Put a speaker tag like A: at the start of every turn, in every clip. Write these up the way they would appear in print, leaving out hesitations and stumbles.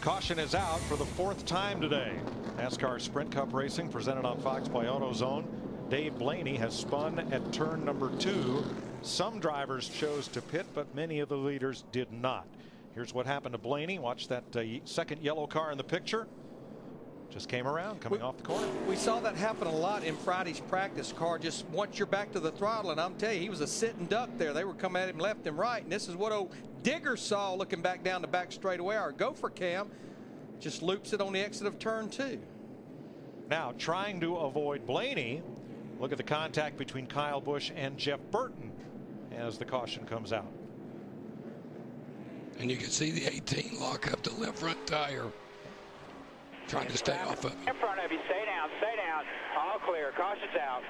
A: Caution is out for the 4th time today. NASCAR Sprint Cup Racing presented on Fox by AutoZone. Dave Blaney has spun at turn number 2. Some drivers chose to pit, but many of the leaders did not. Here's what happened to Blaney. Watch that second yellow car in the picture. Just came around coming off the corner.
B: We saw that happen a lot in Friday's practice car. Just once you're back to the throttle, and I'm telling you, he was a sitting duck there. They were coming at him left and right, and this is what old Digger saw looking back down the back straightaway. Our gopher cam just loops it on the exit of turn 2.
A: Now trying to avoid Blaney. Look at the contact between Kyle Busch and Jeff Burton as the caution comes out.
C: And you can see the 18 lock up the left front tire, trying to stay off of it.
D: In front of you, stay down, all clear, caution's out.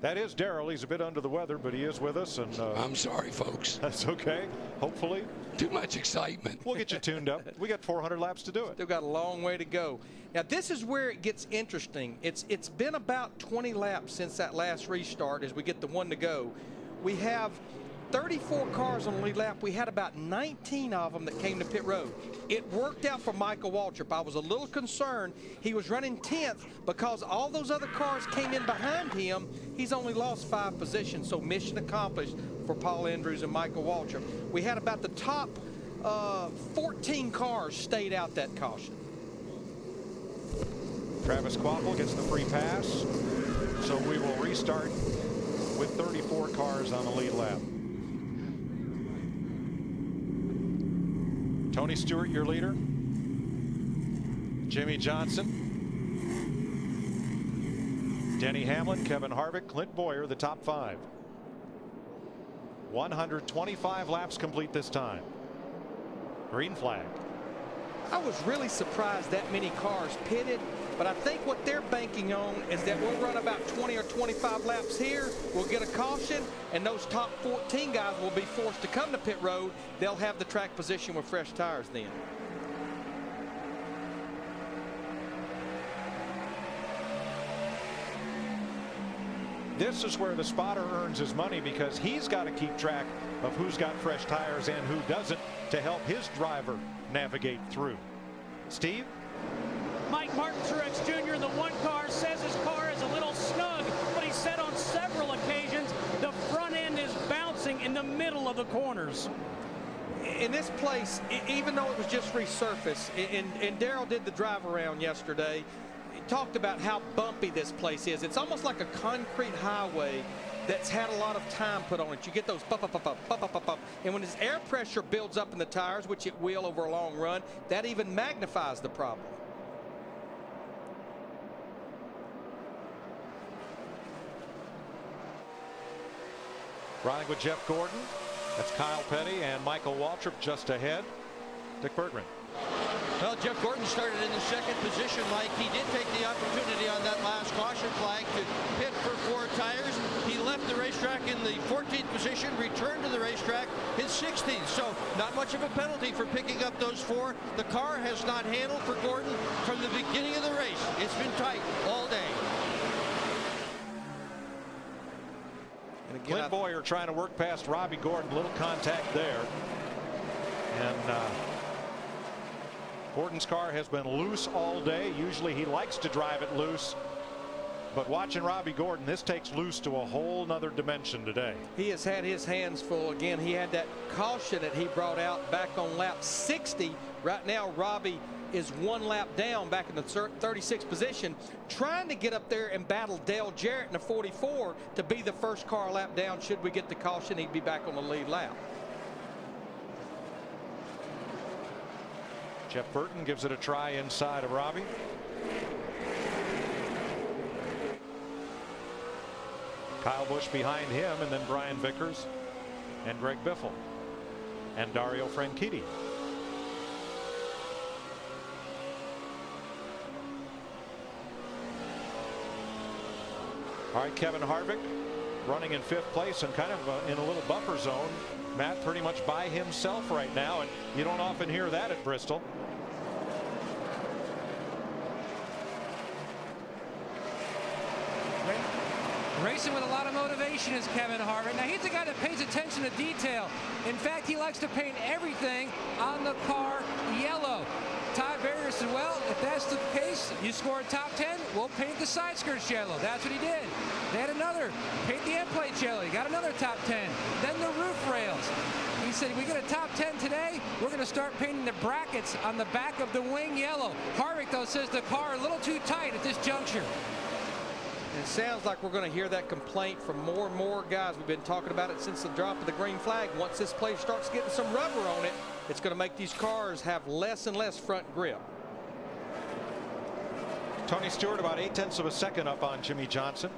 A: That is Darrell. He's a bit under the weather, but he is with us. And
C: I'm sorry, folks.
A: That's okay. Hopefully.
C: Too much excitement.
A: We'll get you tuned up. We got 400 laps to do it.
B: Still got a long way to go. Now this is where it gets interesting. It's been about 20 laps since that last restart as we get the 1 to go. We have 34 cars on the lead lap. We had about 19 of them that came to pit road. It worked out for Michael Waltrip. I was a little concerned. He was running 10th because all those other cars came in behind him. He's only lost 5 positions, so mission accomplished for Paul Andrews and Michael Waltrip. We had about the top 14 cars stayed out that caution.
A: Travis Kvapil gets the free pass, so we will restart with 34 cars on the lead lap. Tony Stewart, your leader. Jimmy Johnson. Denny Hamlin, Kevin Harvick, Clint Bowyer, the top 5. 125 laps complete this time. Green flag.
B: I was really surprised that many cars pitted, but I think what they're banking on is that we'll run about 20 or 25 laps here. We'll get a caution, and those top 14 guys will be forced to come to pit road. They'll have the track position with fresh tires then.
A: This is where the spotter earns his money because he's got to keep track of who's got fresh tires and who doesn't to help his driver navigate through. Steve?
E: Mike Martin Truex Jr. in the 1 car says his car is a little snug, but he said on several occasions the front end is bouncing in the middle of the corners.
B: In this place, even though it was just resurfaced, and Darrell did the drive around yesterday, he talked about how bumpy this place is. It's almost like a concrete highway that's had a lot of time put on it. You get those bump, bump, bump, bump, bump, bump, bump. And when this air pressure builds up in the tires, which it will over a long run, that even magnifies the problem.
A: Riding with Jeff Gordon. That's Kyle Petty and Michael Waltrip just ahead. Dick Berggren.
F: Well, Jeff Gordon started in the 2nd position, Mike. He did take the opportunity on that last caution flag to pit for 4 tires. He left the racetrack in the 14th position, returned to the racetrack in 16th. So not much of a penalty for picking up those 4. The car has not handled for Gordon from the beginning of the race. It's been tight all day.
B: And again,
A: Clint Bowyer trying to work past Robbie Gordon. Little contact there. And Gordon's car has been loose all day. Usually he likes to drive it loose. But watching Robbie Gordon, this takes loose to a whole nother dimension today.
B: He has had his hands full. Again, he had that caution that he brought out back on lap 60. Right now, Robbie is 1 lap down back in the 36th position, trying to get up there and battle Dale Jarrett in the 44 to be the first car lap down. Should we get the caution, he'd be back on the lead lap.
A: Jeff Burton gives it a try inside of Robbie. Kyle Busch behind him, and then Brian Vickers and Greg Biffle and Dario Franchitti. All right, Kevin Harvick running in 5th place and kind of in a little buffer zone. Matt pretty much by himself right now, and you don't often hear that at Bristol.
G: Racing with a lot of motivation is Kevin Harvick. Now, he's a guy that pays attention to detail. In fact, he likes to paint everything on the car yellow. Ty Barrier said, well, if that's the case, you score a top 10, we'll paint the side skirts yellow. That's what he did. They had another, paint the end plates yellow. He got another top 10. Then the roof rails. He said, we get a top 10 today, we're going to start painting the brackets on the back of the wing yellow. Harvick, though, says the car a little too tight at this juncture.
B: It sounds like we're going to hear that complaint from more and more guys. We've been talking about it since the drop of the green flag. Once this place starts getting some rubber on it, it's going to make these cars have less and less front grip.
A: Tony Stewart about 0.8 of a second up on Jimmy Johnson.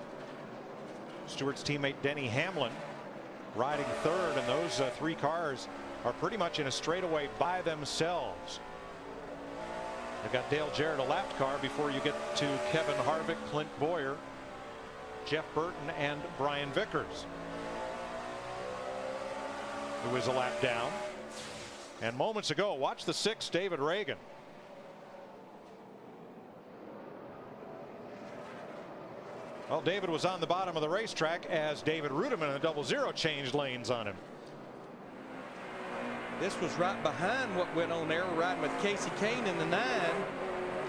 A: Stewart's teammate Denny Hamlin riding third, and those three cars are pretty much in a straightaway by themselves. They've got Dale Jarrett a lap car before you get to Kevin Harvick, Clint Boyer, Jeff Burton, and Brian Vickers, who is a lap down. And moments ago, watch the 6, David Reagan. Well, David was on the bottom of the racetrack as David Rudiman in the 00 changed lanes on him.
B: This was right behind what went on there, riding with Casey Kane in the 9.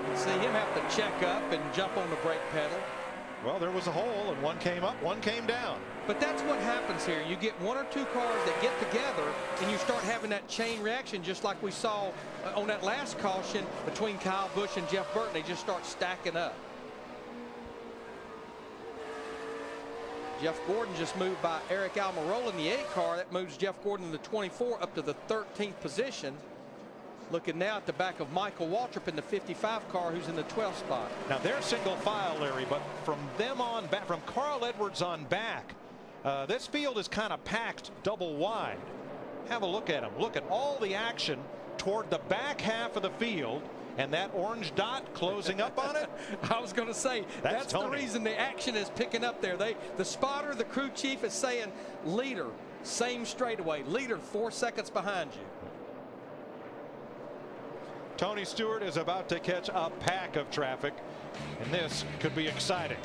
B: You see him have to check up and jump on the brake pedal.
A: Well, there was a hole, and one came up, one came down.
B: But that's what happens here. You get one or two cars that get together, and you start having that chain reaction, just like we saw on that last caution between Kyle Busch and Jeff Burton. They just start stacking up. Jeff Gordon just moved by Eric Almirola in the 8 car. That moves Jeff Gordon in the 24 up to the 13th position. Looking now at the back of Michael Waltrip in the 55 car, who's in the 12th spot.
A: Now they're single file, Larry, but from them on back, from Carl Edwards on back, this field is kind of packed double wide. Have a look at them. Look at all the action toward the back half of the field, and that orange dot closing up on it.
B: I was going to say that's the reason the action is picking up there. The spotter, the crew chief, is saying, leader, same straightaway, leader 4 seconds behind you.
A: Tony Stewart is about to catch a pack of traffic, and this could be exciting.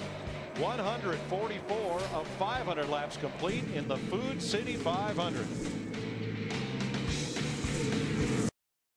A: 144 of 500 laps complete in the Food City 500.